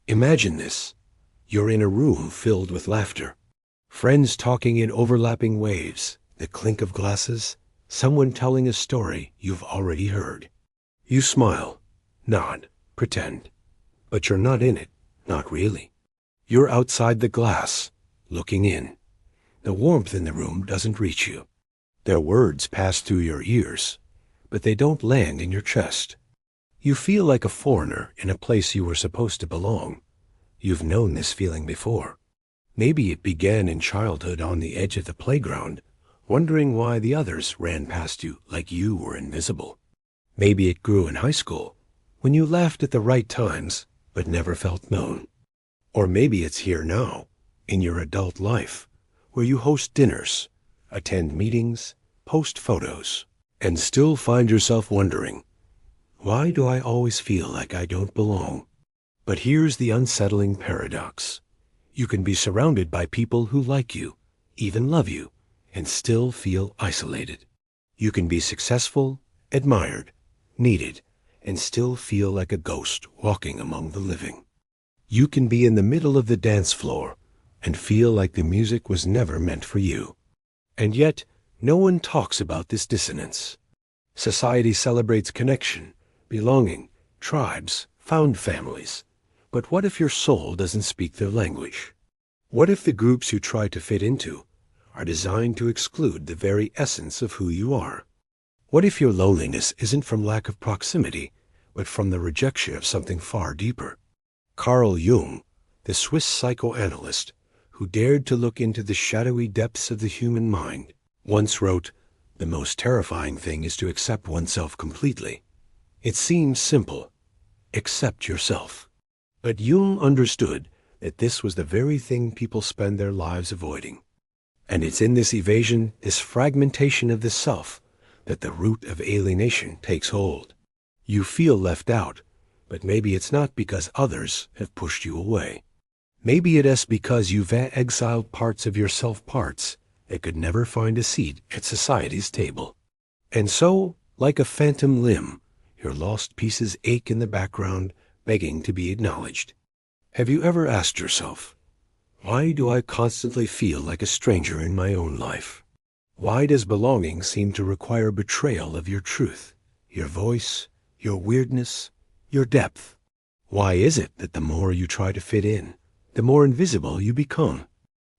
Imagine this. You're in a room filled with laughter. Friends talking in overlapping waves, the clink of glasses, someone telling a story you've already heard. You smile, nod, pretend. But you're not in it, not really. You're outside the glass, looking in. The warmth in the room doesn't reach you. Their words pass through your ears, but they don't land in your chest. You feel like a foreigner in a place you were supposed to belong. You've known this feeling before. Maybe it began in childhood on the edge of the playground, wondering why the others ran past you like you were invisible. Maybe it grew in high school, when you laughed at the right times, but never felt known. Or maybe it's here now, in your adult life, where you host dinners, attend meetings, post photos, and still find yourself wondering, why do I always feel like I don't belong? But here's the unsettling paradox. You can be surrounded by people who like you, even love you, and still feel isolated. You can be successful, admired, needed, and still feel like a ghost walking among the living. You can be in the middle of the dance floor and feel like the music was never meant for you. And yet, no one talks about this dissonance. Society celebrates connection, belonging, tribes, found families. But what if your soul doesn't speak their language? What if the groups you try to fit into are designed to exclude the very essence of who you are? What if your loneliness isn't from lack of proximity, but from the rejection of something far deeper? Carl Jung, the Swiss psychoanalyst who dared to look into the shadowy depths of the human mind, once wrote, "The most terrifying thing is to accept oneself completely. It seems simple. Accept yourself." But Jung understood that this was the very thing people spend their lives avoiding. And it's in this evasion, this fragmentation of the self, that the root of alienation takes hold. You feel left out, but maybe it's not because others have pushed you away. Maybe it is because you've exiled parts of yourself, parts that could never find a seat at society's table. And so, like a phantom limb, your lost pieces ache in the background, begging to be acknowledged. Have you ever asked yourself, why do I constantly feel like a stranger in my own life? Why does belonging seem to require betrayal of your truth, your voice, your weirdness, your depth? Why is it that the more you try to fit in, the more invisible you become?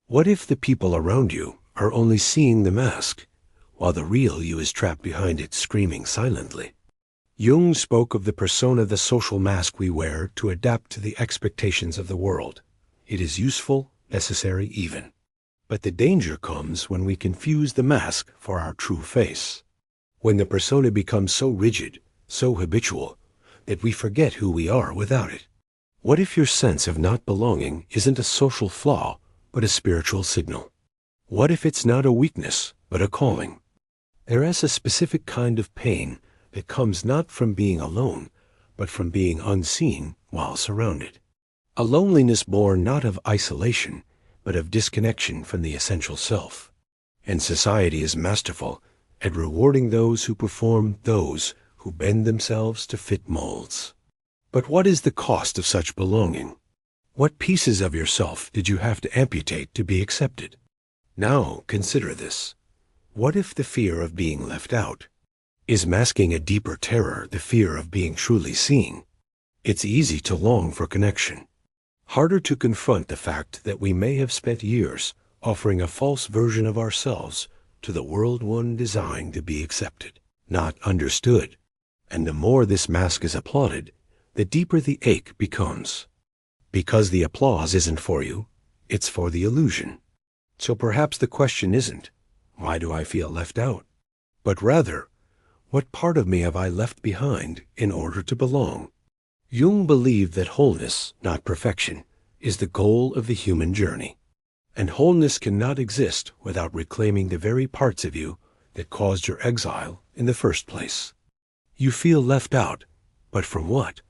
What if the people around you are only seeing the mask, while the real you is trapped behind it, screaming silently? Jung spoke of the persona, the social mask we wear to adapt to the expectations of the world. It is useful, necessary even. But the danger comes when we confuse the mask for our true face. When the persona becomes so rigid, so habitual, that we forget who we are without it. What if your sense of not belonging isn't a social flaw, but a spiritual signal? What if it's not a weakness, but a calling? There is a specific kind of pain that comes not from being alone, but from being unseen while surrounded. A loneliness born not of isolation, but of disconnection from the essential self. And society is masterful at rewarding those who perform, those who bend themselves to fit molds. But what is the cost of such belonging? What pieces of yourself did you have to amputate to be accepted? Now consider this. What if the fear of being left out is masking a deeper terror, the fear of being truly seen? It's easy to long for connection. Harder to confront the fact that we may have spent years offering a false version of ourselves to the world one designed to be accepted, not understood. And the more this mask is applauded, the deeper the ache becomes. Because the applause isn't for you, it's for the illusion. So perhaps the question isn't, why do I feel left out? But rather, what part of me have I left behind in order to belong? Jung believed that wholeness, not perfection, is the goal of the human journey. And wholeness cannot exist without reclaiming the very parts of you that caused your exile in the first place. You feel left out, but from what?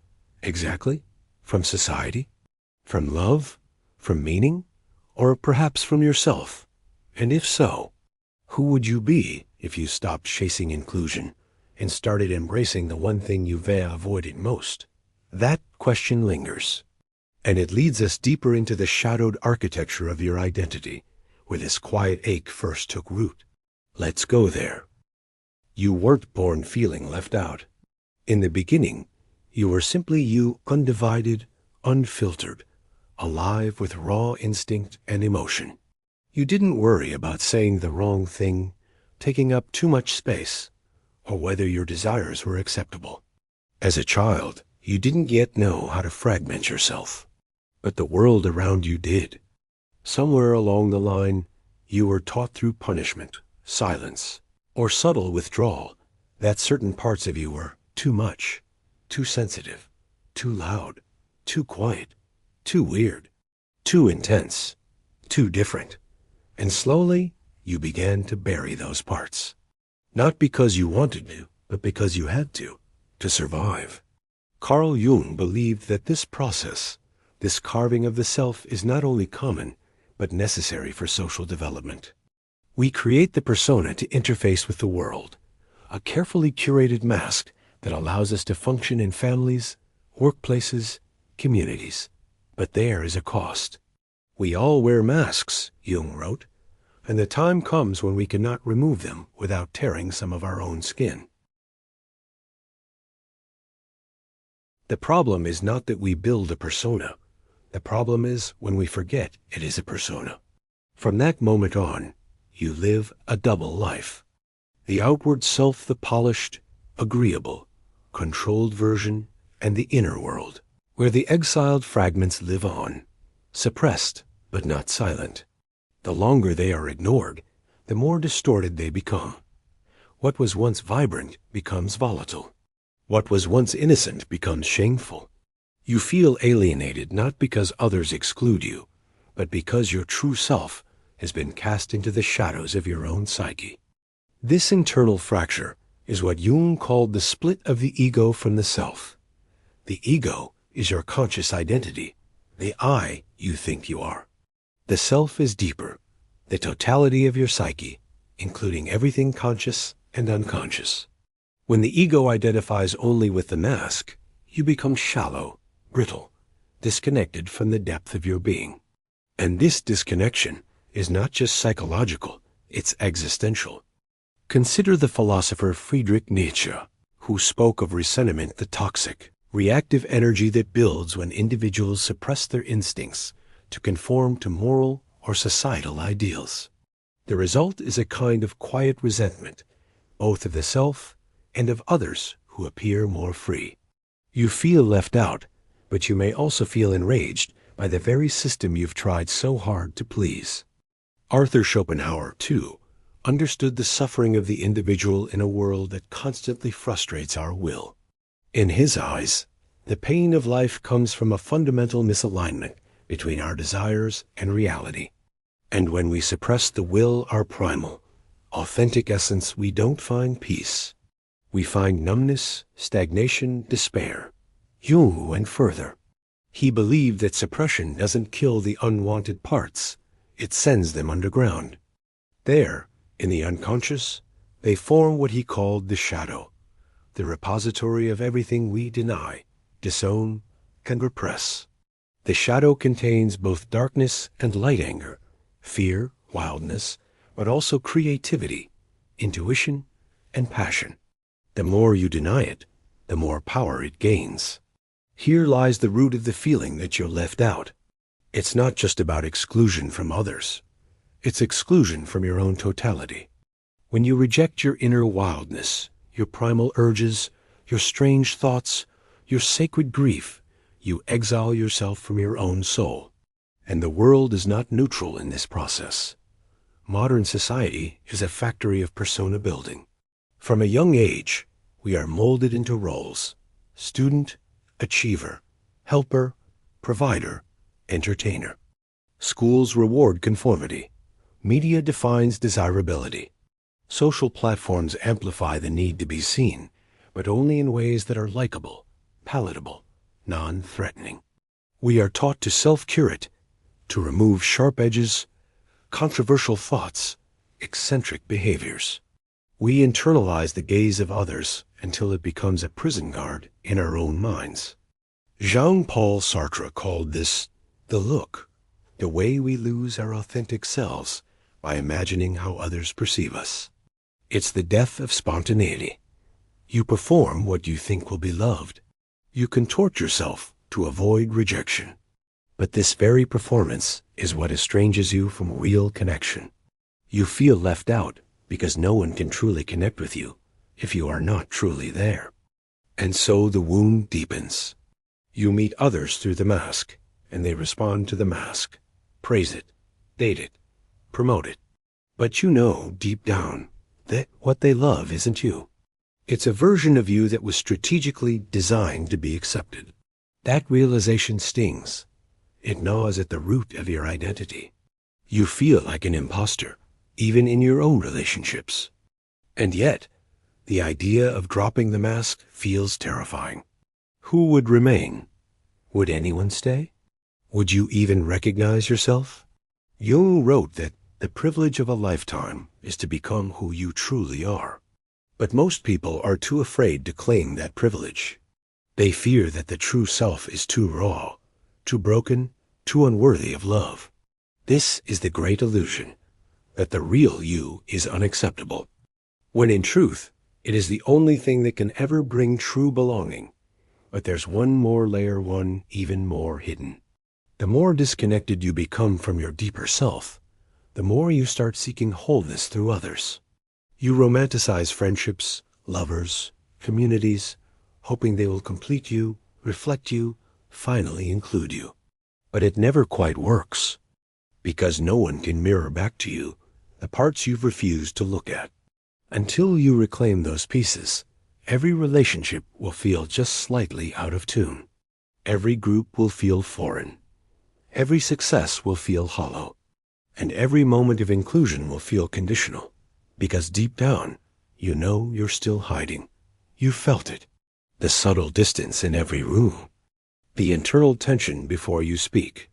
Exactly? From society? From love? From meaning? Or perhaps from yourself? And if so, who would you be if you stopped chasing inclusion and started embracing the one thing you've avoided most? That question lingers. And it leads us deeper into the shadowed architecture of your identity, where this quiet ache first took root. Let's go there. You weren't born feeling left out. In the beginning, you were simply you, undivided, unfiltered, alive with raw instinct and emotion. You didn't worry about saying the wrong thing, taking up too much space, or whether your desires were acceptable. As a child, you didn't yet know how to fragment yourself, but the world around you did. Somewhere along the line, you were taught through punishment, silence, or subtle withdrawal that certain parts of you were too much, too sensitive, too loud, too quiet, too weird, too intense, too different. And slowly, you began to bury those parts. Not because you wanted to, but because you had to survive. Carl Jung believed that this process, this carving of the self, is not only common, but necessary for social development. We create the persona to interface with the world, a carefully curated mask that allows us to function in families, workplaces, communities. But there is a cost. We all wear masks, Jung wrote, and the time comes when we cannot remove them without tearing some of our own skin. The problem is not that we build a persona. The problem is when we forget it is a persona. From that moment on, you live a double life. The outward self, the polished, agreeable, controlled version, and the inner world, where the exiled fragments live on, suppressed but not silent. The longer they are ignored, the more distorted they become. What was once vibrant becomes volatile. What was once innocent becomes shameful. You feel alienated not because others exclude you, but because your true self has been cast into the shadows of your own psyche. This internal fracture is what Jung called the split of the ego from the self. The ego is your conscious identity, the I you think you are. The self is deeper, the totality of your psyche, including everything conscious and unconscious. When the ego identifies only with the mask, you become shallow, brittle, disconnected from the depth of your being. And this disconnection is not just psychological, it's existential. Consider the philosopher Friedrich Nietzsche, who spoke of resentment, the toxic, reactive energy that builds when individuals suppress their instincts to conform to moral or societal ideals. The result is a kind of quiet resentment, both of the self and of others who appear more free. You feel left out, but you may also feel enraged by the very system you've tried so hard to please. Arthur Schopenhauer, too, understood the suffering of the individual in a world that constantly frustrates our will. In his eyes, the pain of life comes from a fundamental misalignment between our desires and reality. And when we suppress the will, our primal, authentic essence, we don't find peace. We find numbness, stagnation, despair. Jung went further. He believed that suppression doesn't kill the unwanted parts, it sends them underground. There, in the unconscious, they form what he called the shadow, the repository of everything we deny, disown, and repress. The shadow contains both darkness and light, anger, fear, wildness, but also creativity, intuition, and passion. The more you deny it, the more power it gains. Here lies the root of the feeling that you're left out. It's not just about exclusion from others. It's exclusion from your own totality. When you reject your inner wildness, your primal urges, your strange thoughts, your sacred grief, you exile yourself from your own soul. And the world is not neutral in this process. Modern society is a factory of persona building. From a young age, we are molded into roles: student, achiever, helper, provider, entertainer. Schools reward conformity. Media defines desirability. Social platforms amplify the need to be seen, but only in ways that are likable, palatable, non-threatening. We are taught to self-curate, to remove sharp edges, controversial thoughts, eccentric behaviors. We internalize the gaze of others until it becomes a prison guard in our own minds. Jean-Paul Sartre called this the look, the way we lose our authentic selves by imagining how others perceive us. It's the death of spontaneity. You perform what you think will be loved. You contort yourself to avoid rejection. But this very performance is what estranges you from real connection. You feel left out because no one can truly connect with you if you are not truly there. And so the wound deepens. You meet others through the mask, and they respond to the mask, praise it, date it, promote it. But you know deep down that what they love isn't you. It's a version of you that was strategically designed to be accepted. That realization stings. It gnaws at the root of your identity. You feel like an imposter, even in your own relationships. And yet, the idea of dropping the mask feels terrifying. Who would remain? Would anyone stay? Would you even recognize yourself? Jung wrote that the privilege of a lifetime is to become who you truly are. But most people are too afraid to claim that privilege. They fear that the true self is too raw, too broken, too unworthy of love. This is the great illusion, that the real you is unacceptable, when in truth, it is the only thing that can ever bring true belonging. But there's one more layer, one even more hidden. The more disconnected you become from your deeper self, the more you start seeking wholeness through others. You romanticize friendships, lovers, communities, hoping they will complete you, reflect you, finally include you. But it never quite works, because no one can mirror back to you the parts you've refused to look at. Until you reclaim those pieces, every relationship will feel just slightly out of tune. Every group will feel foreign. Every success will feel hollow. And every moment of inclusion will feel conditional, because deep down, you know you're still hiding. You felt it. The subtle distance in every room. The internal tension before you speak.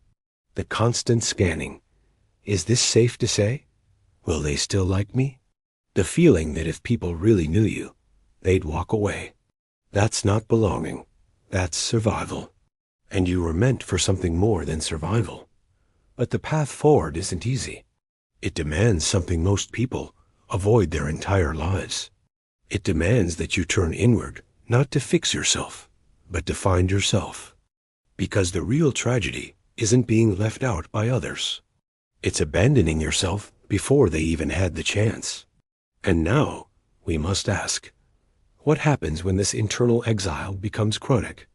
The constant scanning. Is this safe to say? Will they still like me? The feeling that if people really knew you, they'd walk away. That's not belonging. That's survival. And you were meant for something more than survival. But the path forward isn't easy. It demands something most people avoid their entire lives. It demands that you turn inward, not to fix yourself, but to find yourself. Because the real tragedy isn't being left out by others. It's abandoning yourself before they even had the chance. And now, we must ask, what happens when this internal exile becomes chronic?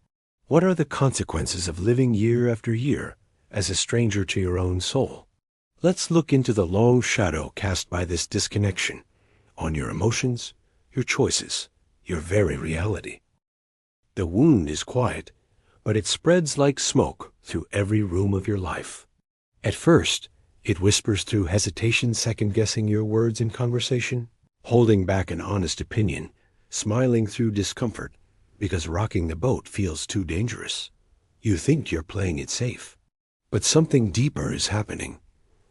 What are the consequences of living year after year as a stranger to your own soul? Let's look into the long shadow cast by this disconnection on your emotions, your choices, your very reality. The wound is quiet, but it spreads like smoke through every room of your life. At first, it whispers through hesitation, second-guessing your words in conversation, holding back an honest opinion, smiling through discomfort because rocking the boat feels too dangerous. You think you're playing it safe, but something deeper is happening.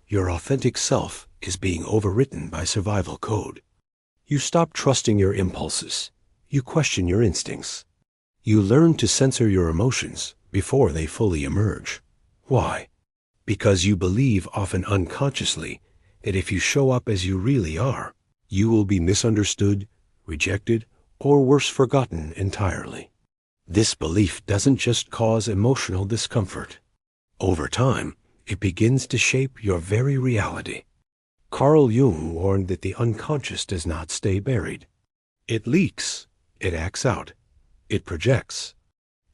Your authentic self is being overwritten by survival code. You stop trusting your impulses. You question your instincts. You learn to censor your emotions before they fully emerge. Why? Because you believe, often unconsciously, that if you show up as you really are, you will be misunderstood, rejected, or worse, forgotten entirely. This belief doesn't just cause emotional discomfort. Over time, it begins to shape your very reality. Carl Jung warned that the unconscious does not stay buried. It leaks, it acts out, it projects.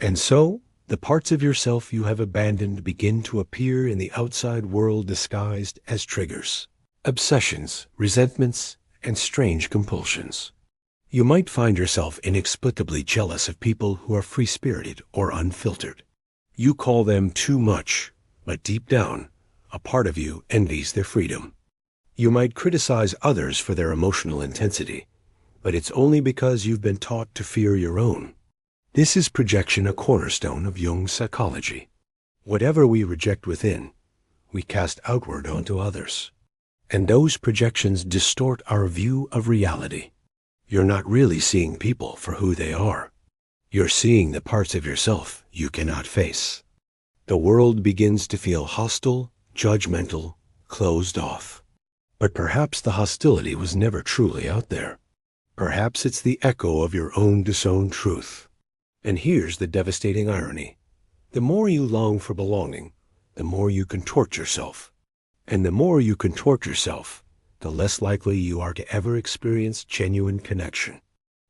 And so, the parts of yourself you have abandoned begin to appear in the outside world disguised as triggers, obsessions, resentments, and strange compulsions. You might find yourself inexplicably jealous of people who are free-spirited or unfiltered. You call them too much, but deep down, a part of you envies their freedom. You might criticize others for their emotional intensity, but it's only because you've been taught to fear your own. This is projection, a cornerstone of Jung's psychology. Whatever we reject within, we cast outward onto others. And those projections distort our view of reality. You're not really seeing people for who they are. You're seeing the parts of yourself you cannot face. The world begins to feel hostile, judgmental, closed off. But perhaps the hostility was never truly out there. Perhaps it's the echo of your own disowned truth. And here's the devastating irony. The more you long for belonging, the more you contort yourself. And the more you contort yourself, the less likely you are to ever experience genuine connection.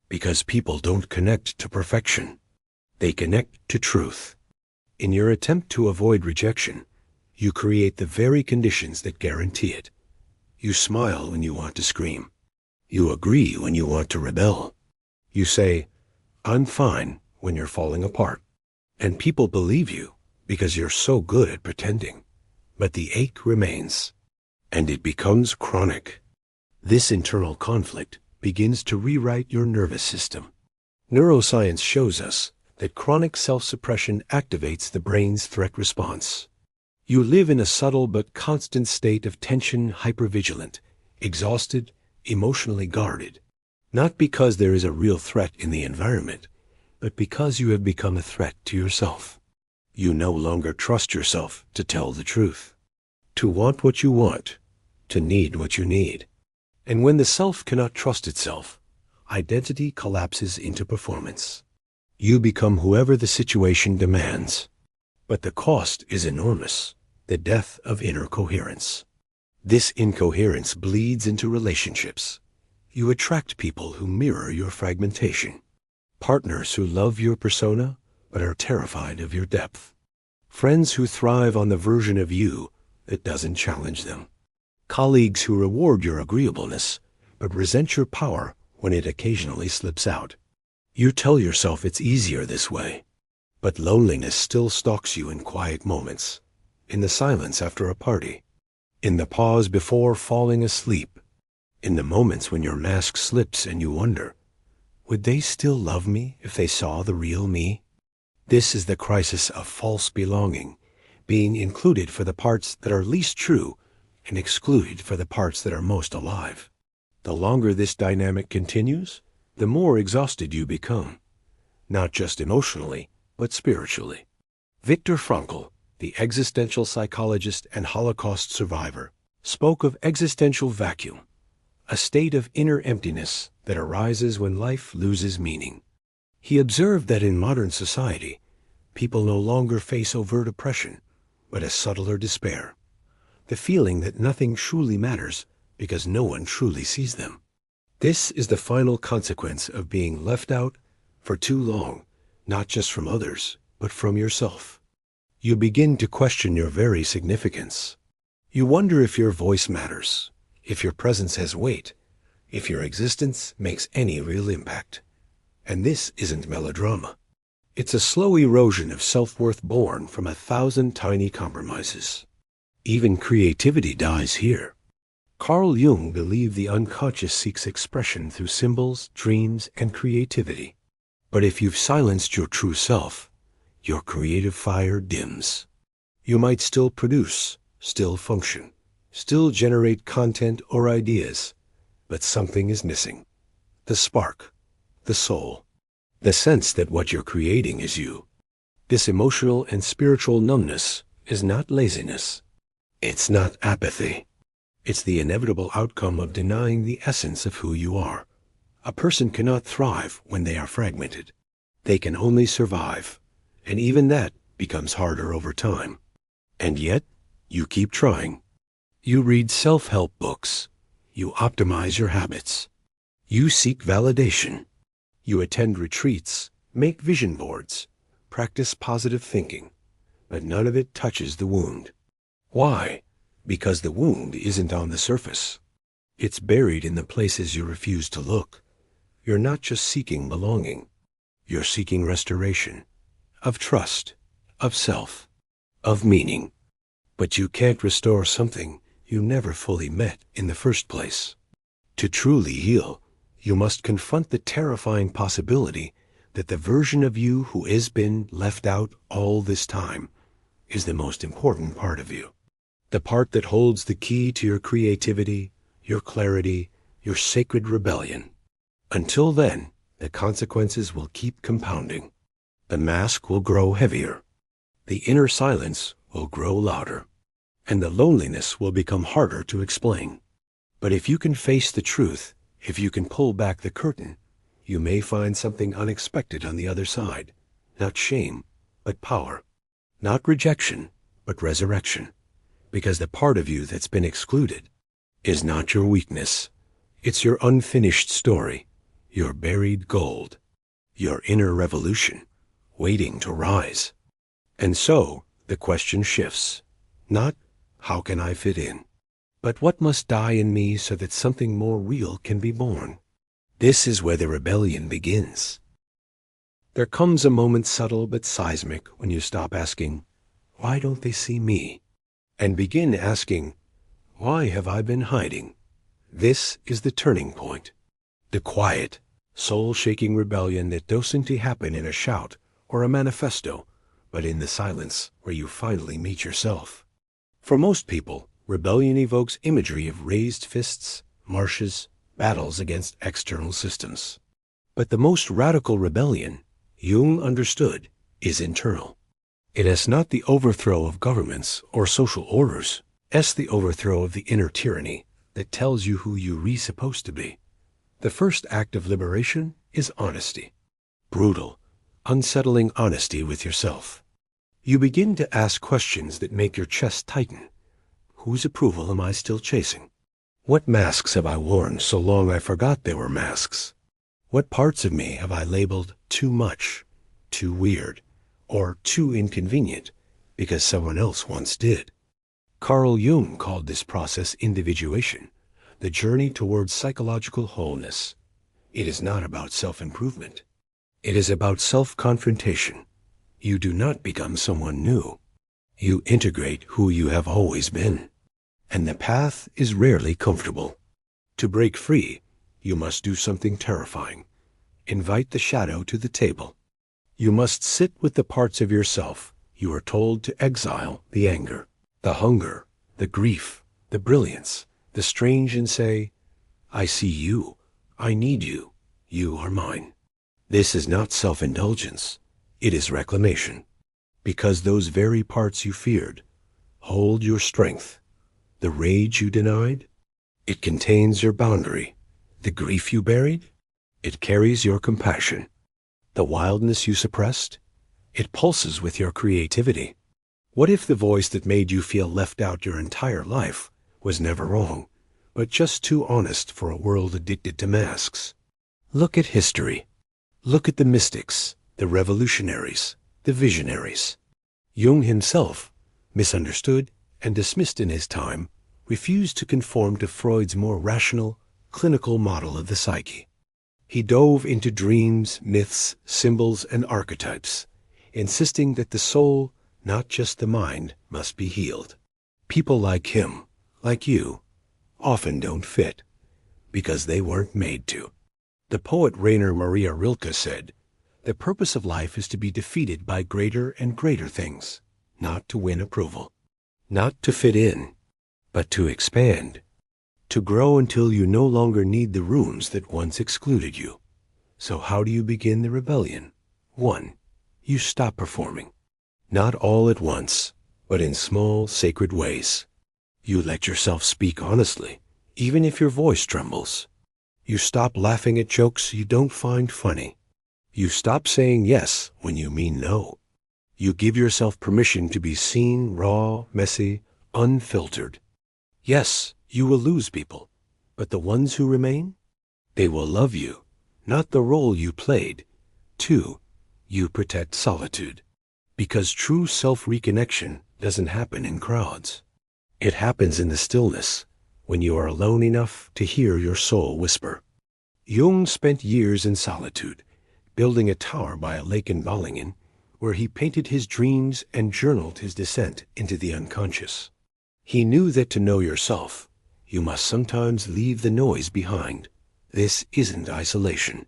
Because people don't connect to perfection. They connect to truth. In your attempt to avoid rejection, you create the very conditions that guarantee it. You smile when you want to scream. You agree when you want to rebel. You say, "I'm fine," when you're falling apart. And people believe you because you're so good at pretending. But the ache remains, and it becomes chronic. This internal conflict begins to rewrite your nervous system. Neuroscience shows us that chronic self-suppression activates the brain's threat response. You live in a subtle but constant state of tension, hypervigilant, exhausted, emotionally guarded, not because there is a real threat in the environment, but because you have become a threat to yourself. You no longer trust yourself to tell the truth, to want what you want, to need what you need. And when the self cannot trust itself, identity collapses into performance. You become whoever the situation demands. But the cost is enormous, the death of inner coherence. This incoherence bleeds into relationships. You attract people who mirror your fragmentation. Partners who love your persona but are terrified of your depth. Friends who thrive on the version of you that doesn't challenge them. Colleagues who reward your agreeableness but resent your power when it occasionally slips out. You tell yourself it's easier this way, but loneliness still stalks you in quiet moments, in the silence after a party, in the pause before falling asleep, in the moments when your mask slips and you wonder, would they still love me if they saw the real me? This is the crisis of false belonging, being included for the parts that are least true and excluded for the parts that are most alive. The longer this dynamic continues, the more exhausted you become, not just emotionally, but spiritually. Viktor Frankl, the existential psychologist and Holocaust survivor, spoke of existential vacuum, a state of inner emptiness that arises when life loses meaning. He observed that in modern society, people no longer face overt oppression, but a subtler despair, the feeling that nothing truly matters because no one truly sees them. This is the final consequence of being left out for too long, not just from others, but from yourself. You begin to question your very significance. You wonder if your voice matters, if your presence has weight, if your existence makes any real impact. And this isn't melodrama. It's a slow erosion of self-worth born from 1,000 tiny compromises. Even creativity dies here. Carl Jung believed the unconscious seeks expression through symbols, dreams, and creativity. But if you've silenced your true self, your creative fire dims. You might still produce, still function, still generate content or ideas, but something is missing. The spark, the soul, the sense that what you're creating is you. This emotional and spiritual numbness is not laziness. It's not apathy. It's the inevitable outcome of denying the essence of who you are. A person cannot thrive when they are fragmented. They can only survive, and even that becomes harder over time. And yet, you keep trying. You read self-help books. You optimize your habits. You seek validation. You attend retreats, make vision boards, practice positive thinking, but none of it touches the wound. Why? Because the wound isn't on the surface. It's buried in the places you refuse to look. You're not just seeking belonging. You're seeking restoration, of trust, of self, of meaning. But you can't restore something you never fully met in the first place. To truly heal, you must confront the terrifying possibility that the version of you who has been left out all this time is the most important part of you. The part that holds the key to your creativity, your clarity, your sacred rebellion. Until then, the consequences will keep compounding. The mask will grow heavier. The inner silence will grow louder. And the loneliness will become harder to explain. But if you can face the truth, if you can pull back the curtain, you may find something unexpected on the other side. Not shame, but power. Not rejection, but resurrection. Because the part of you that's been excluded is not your weakness. It's your unfinished story, your buried gold, your inner revolution, waiting to rise. And so, the question shifts. Not, how can I fit in? But what must die in me so that something more real can be born? This is where the rebellion begins. There comes a moment subtle but seismic when you stop asking, why don't they see me? And begin asking, why have I been hiding? This is the turning point. The quiet, soul-shaking rebellion that doesn't happen in a shout or a manifesto, but in the silence where you finally meet yourself. For most people, rebellion evokes imagery of raised fists, marshes, battles against external systems. But the most radical rebellion, Jung understood, is internal. It is not the overthrow of governments or social orders. It's the overthrow of the inner tyranny that tells you who you're really supposed to be. The first act of liberation is honesty. Brutal, unsettling honesty with yourself. You begin to ask questions that make your chest tighten. Whose approval am I still chasing? What masks have I worn so long I forgot they were masks? What parts of me have I labeled too much, too weird, or too inconvenient because someone else once did? Carl Jung called this process individuation, the journey towards psychological wholeness. It is not about self-improvement. It is about self-confrontation. You do not become someone new. You integrate who you have always been. And the path is rarely comfortable. To break free, you must do something terrifying. Invite the shadow to the table. You must sit with the parts of yourself you are told to exile: the anger, the hunger, the grief, the brilliance, the strange, and say, I see you, I need you, you are mine. This is not self-indulgence, it is reclamation. Because those very parts you feared hold your strength. The rage you denied, it contains your boundary. The grief you buried, it carries your compassion. The wildness you suppressed, it pulses with your creativity. What if the voice that made you feel left out your entire life was never wrong, but just too honest for a world addicted to masks? Look at history. Look at the mystics, the revolutionaries, the visionaries. Jung himself, misunderstood and dismissed in his time, refused to conform to Freud's more rational, clinical model of the psyche. He dove into dreams, myths, symbols, and archetypes, insisting that the soul, not just the mind, must be healed. People like him, like you, often don't fit, because they weren't made to. The poet Rainer Maria Rilke said, the purpose of life is to be defeated by greater and greater things, not to win approval. Not to fit in, but to expand. To grow until you no longer need the rooms that once excluded you. So how do you begin the rebellion? 1. You stop performing. Not all at once, but in small, sacred ways. You let yourself speak honestly, even if your voice trembles. You stop laughing at jokes you don't find funny. You stop saying yes when you mean no. You give yourself permission to be seen, raw, messy, unfiltered. Yes, you will lose people, but the ones who remain, they will love you, not the role you played. 2. You protect solitude. Because true self-reconnection doesn't happen in crowds. It happens in the stillness, when you are alone enough to hear your soul whisper. Jung spent years in solitude, building a tower by a lake in Ballingen, where he painted his dreams and journaled his descent into the unconscious. He knew that to know yourself, you must sometimes leave the noise behind. This isn't isolation.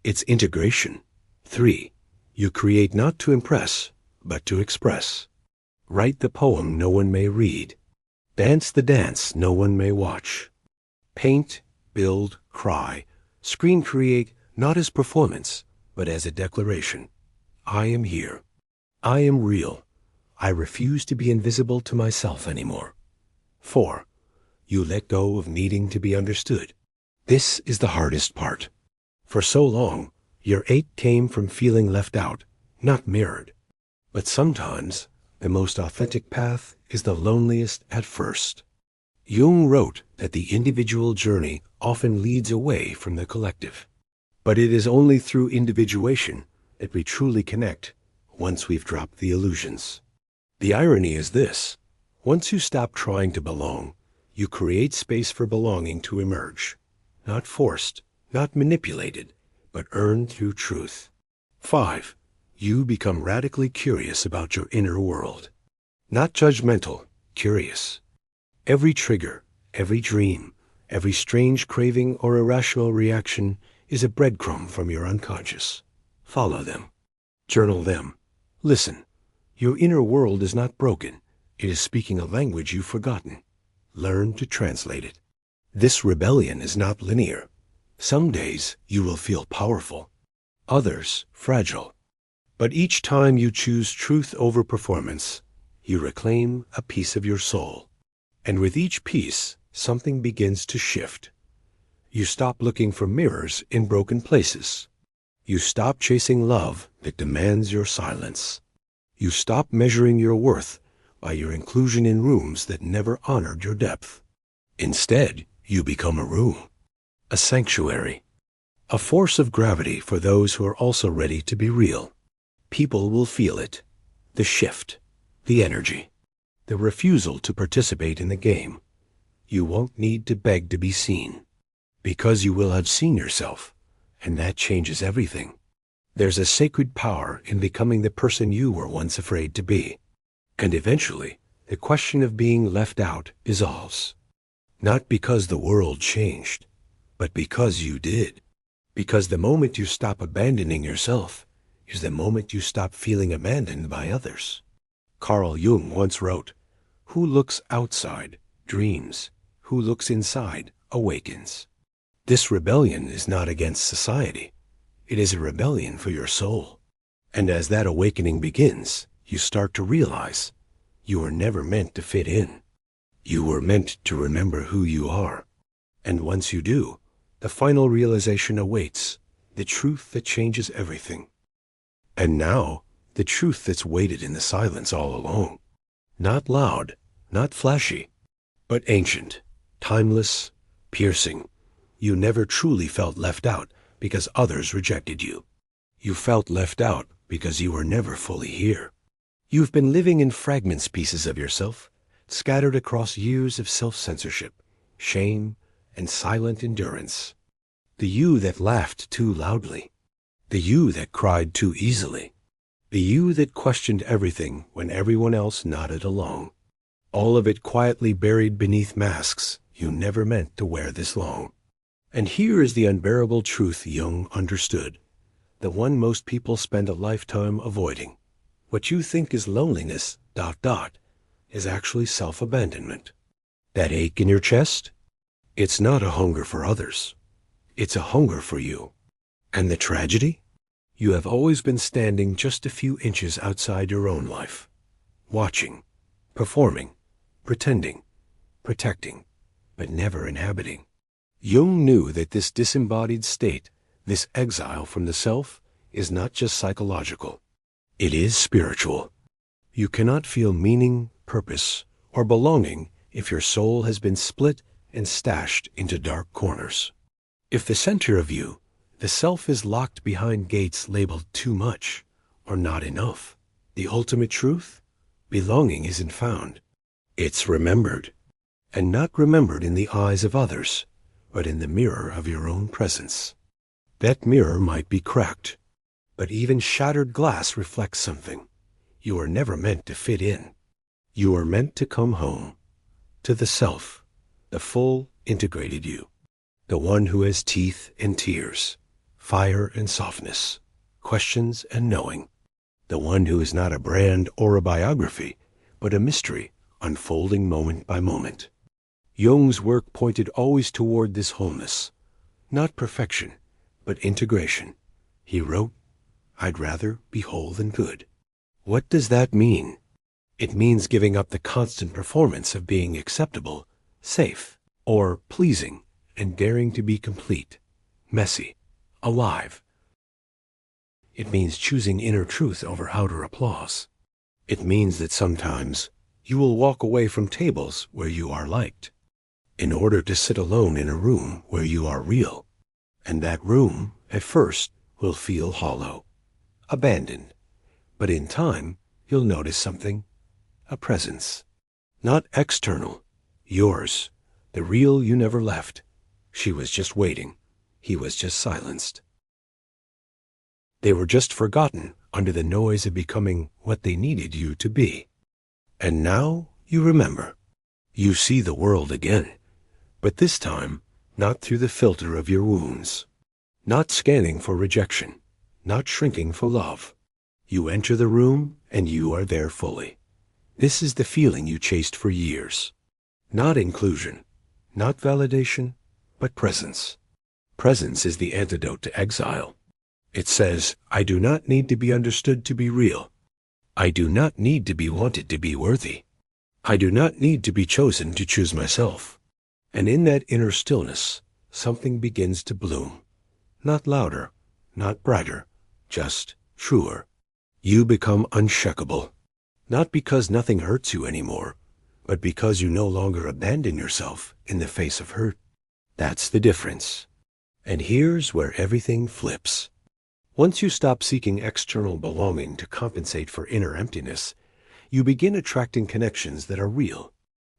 It's integration. 3. You create not to impress, but to express. Write the poem no one may read. Dance the dance no one may watch. Paint, build, cry, screen create not as performance, but as a declaration. I am here. I am real. I refuse to be invisible to myself anymore. 4. You let go of needing to be understood. This is the hardest part. For so long, your ache came from feeling left out, not mirrored. But sometimes, the most authentic path is the loneliest at first. Jung wrote that the individual journey often leads away from the collective. But it is only through individuation that we truly connect once we've dropped the illusions. The irony is this: once you stop trying to belong, you create space for belonging to emerge. Not forced, not manipulated, but earned through truth. 5. You become radically curious about your inner world. Not judgmental, curious. Every trigger, every dream, every strange craving or irrational reaction is a breadcrumb from your unconscious. Follow them. Journal them. Listen. Your inner world is not broken. It is speaking a language you've forgotten. Learn to translate it. This rebellion is not linear. Some days you will feel powerful, others fragile. But each time you choose truth over performance, you reclaim a piece of your soul. And with each piece, something begins to shift. You stop looking for mirrors in broken places. You stop chasing love that demands your silence. You stop measuring your worth by your inclusion in rooms that never honored your depth. Instead, you become a room, a sanctuary, a force of gravity for those who are also ready to be real. People will feel it, the shift, the energy, the refusal to participate in the game. You won't need to beg to be seen, because you will have seen yourself, and that changes everything. There's a sacred power in becoming the person you were once afraid to be. And eventually, the question of being left out dissolves. Not because the world changed, but because you did. Because the moment you stop abandoning yourself is the moment you stop feeling abandoned by others. Carl Jung once wrote, "Who looks outside dreams. Who looks inside awakens." This rebellion is not against society. It is a rebellion for your soul. And as that awakening begins, you start to realize you were never meant to fit in. You were meant to remember who you are. And once you do, the final realization awaits, the truth that changes everything. And now, the truth that's waited in the silence all along. Not loud, not flashy, but ancient, timeless, piercing. You never truly felt left out because others rejected you. You felt left out because you were never fully here. You've been living in fragments, pieces of yourself, scattered across years of self-censorship, shame, and silent endurance. The you that laughed too loudly. The you that cried too easily. The you that questioned everything when everyone else nodded along. All of it quietly buried beneath masks you never meant to wear this long. And here is the unbearable truth Jung understood, the one most people spend a lifetime avoiding. What you think is loneliness, ... is actually self-abandonment. That ache in your chest? It's not a hunger for others. It's a hunger for you. And the tragedy? You have always been standing just a few inches outside your own life, watching, performing, pretending, protecting, but never inhabiting. Jung knew that this disembodied state, this exile from the self, is not just psychological. It is spiritual. You cannot feel meaning, purpose, or belonging if your soul has been split and stashed into dark corners. If the center of you, the self, is locked behind gates labeled too much or not enough, the ultimate truth, belonging, isn't found. It's remembered, and not remembered in the eyes of others, but in the mirror of your own presence. That mirror might be cracked, but even shattered glass reflects something. You are never meant to fit in. You are meant to come home, to the self, the full, integrated you, the one who has teeth and tears, fire and softness, questions and knowing, the one who is not a brand or a biography, but a mystery unfolding moment by moment. Jung's work pointed always toward this wholeness, not perfection, but integration. He wrote, "I'd rather be whole than good." What does that mean? It means giving up the constant performance of being acceptable, safe, or pleasing, and daring to be complete, messy, alive. It means choosing inner truth over outer applause. It means that sometimes you will walk away from tables where you are liked, in order to sit alone in a room where you are real. And that room, at first, will feel hollow, abandoned. But in time, you'll notice something, a presence. Not external, yours, the real you never left. She was just waiting. He was just silenced. They were just forgotten under the noise of becoming what they needed you to be. And now you remember. You see the world again, but this time not through the filter of your wounds, not scanning for rejection, not shrinking for love. You enter the room and you are there fully. This is the feeling you chased for years. Not inclusion, not validation, but presence. Presence is the antidote to exile. It says, I do not need to be understood to be real. I do not need to be wanted to be worthy. I do not need to be chosen to choose myself. And in that inner stillness, something begins to bloom. Not louder, not brighter, just truer. You become unshakable. Not because nothing hurts you anymore, but because you no longer abandon yourself in the face of hurt. That's the difference. And here's where everything flips. Once you stop seeking external belonging to compensate for inner emptiness, you begin attracting connections that are real.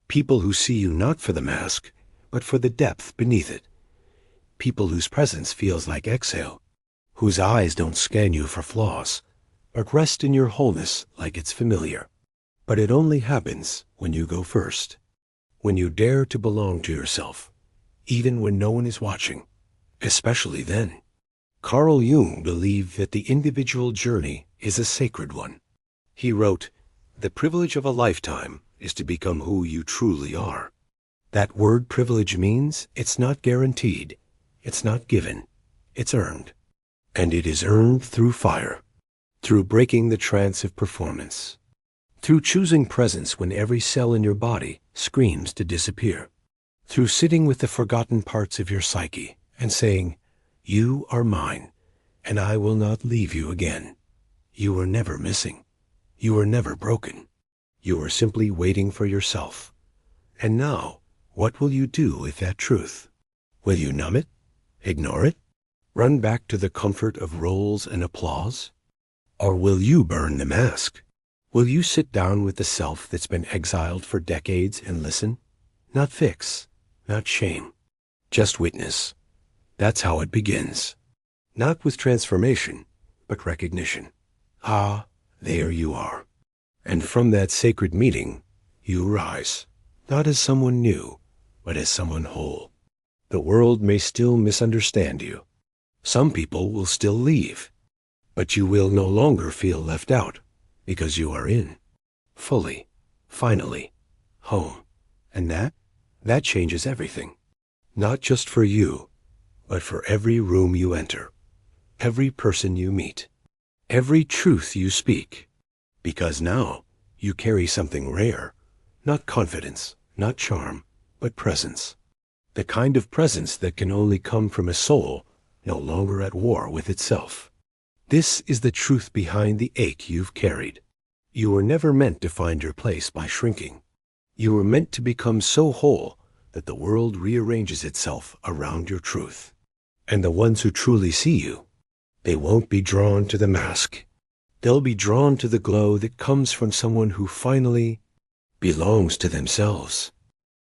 People who see you not for the mask, but for the depth beneath it. People whose presence feels like exhale, whose eyes don't scan you for flaws, but rest in your wholeness like it's familiar. But it only happens when you go first, when you dare to belong to yourself, even when no one is watching, especially then. Carl Jung believed that the individual journey is a sacred one. He wrote, "The privilege of a lifetime is to become who you truly are." That word privilege means it's not guaranteed, it's not given, it's earned. And it is earned through fire, through breaking the trance of performance, through choosing presence when every cell in your body screams to disappear, through sitting with the forgotten parts of your psyche and saying, "You are mine, and I will not leave you again. You were never missing. You were never broken. You were simply waiting for yourself." And now, what will you do with that truth? Will you numb it? Ignore it? Run back to the comfort of roles and applause? Or will you burn the mask? Will you sit down with the self that's been exiled for decades and listen? Not fix, not shame, just witness. That's how it begins. Not with transformation, but recognition. Ah, there you are. And from that sacred meeting, you rise, not as someone new, but as someone whole. The world may still misunderstand you. Some people will still leave, but you will no longer feel left out because you are in, fully, finally, home. And that changes everything. Not just for you, but for every room you enter, every person you meet, every truth you speak. Because now you carry something rare, not confidence, not charm, but presence. The kind of presence that can only come from a soul no longer at war with itself. This is the truth behind the ache you've carried. You were never meant to find your place by shrinking. You were meant to become so whole that the world rearranges itself around your truth. And the ones who truly see you, they won't be drawn to the mask. They'll be drawn to the glow that comes from someone who finally belongs to themselves.